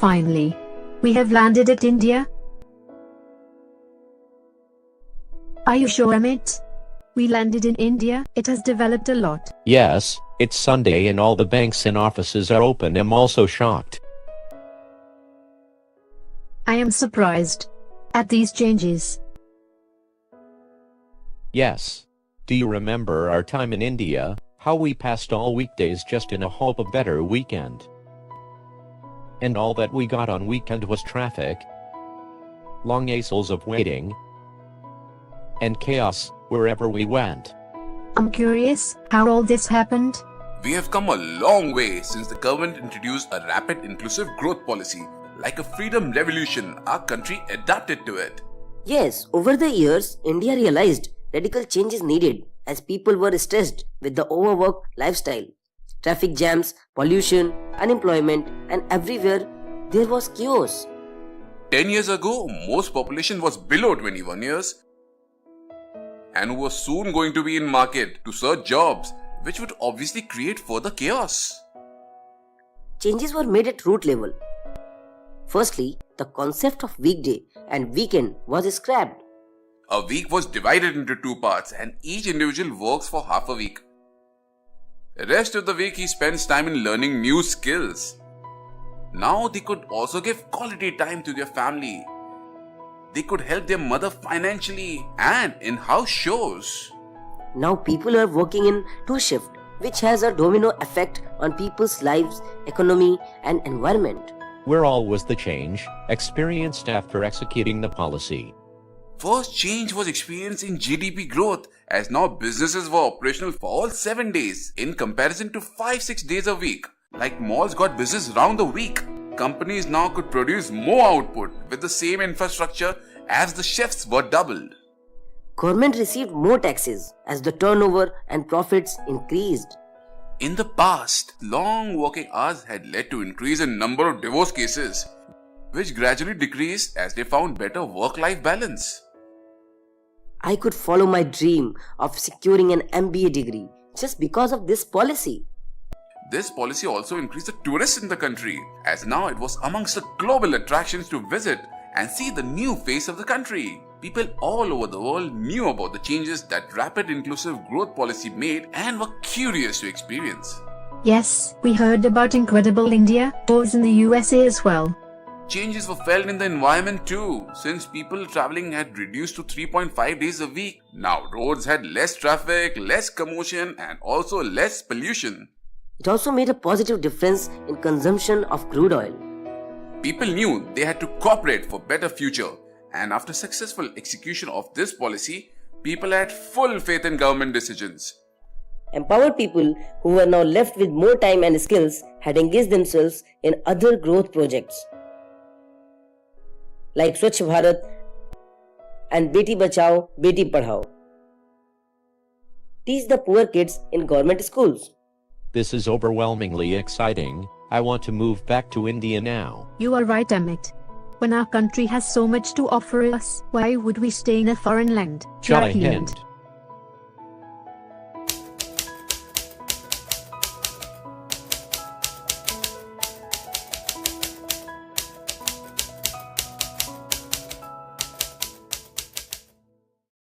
Finally, we have landed at India. Are you sure, Amit? We landed in India. It has developed a lot. Yes, it's Sunday and all the banks and offices are open. I'm also shocked. I am surprised at these changes. Yes. Do you remember our time in India, how we passed all weekdays just in a hope of better weekend? And all that we got on weekend was traffic, long hassles of waiting, and chaos wherever we went. I'm curious how all this happened. We have come a long way since the government introduced a rapid inclusive growth policy. Like a freedom revolution, our country adapted to it. Yes, over the years, India realized radical change is needed as people were stressed with the overworked lifestyle. Traffic jams, pollution, unemployment, and everywhere there was chaos. 10 years ago, most population was below 21 years and was soon going to be in market to search jobs, which would obviously create further chaos. Changes were made at root level. Firstly, the concept of weekday and weekend was scrapped. A week was divided into 2 parts and each individual works for half a week. The rest of the week he spends time in learning new skills. Now they could also give quality time to their family. They could help their mother financially and in house chores. Now people are working in 2 shifts, which has a domino effect on people's lives, economy, and environment. Where all was the change experienced after executing the policy? First change was experienced in GDP growth, as now businesses were operational for all 7 days in comparison to 5-6 days a week. Like malls got business round the week. Companies now could produce more output with the same infrastructure as the shifts were doubled. Government received more taxes as the turnover and profits increased. In the past, long working hours had led to increase in number of divorce cases, which gradually decreased as they found better work-life balance. I could follow my dream of securing an MBA degree just because of this policy. This policy also increased the tourists in the country, as now it was amongst the global attractions to visit and see the new face of the country. People all over the world knew about the changes that rapid inclusive growth policy made and were curious to experience. Yes, we heard about incredible India wars in the USA as well. Changes were felt in the environment too, since people traveling had reduced to 3.5 days a week. Now roads had less traffic, less commotion, and also less pollution. It also made a positive difference in consumption of crude oil. People knew they had to cooperate for better future, and after successful execution of this policy, people had full faith in government decisions. Empowered people who were now left with more time and skills had engaged themselves in other growth projects like Swachh Bharat and Beti Bachao, Beti Padhao. Teach the poor kids in government schools. This is overwhelmingly exciting. I want to move back to India now. You are right, Amit. When our country has so much to offer us, why would we stay in a foreign land? Jai Hind.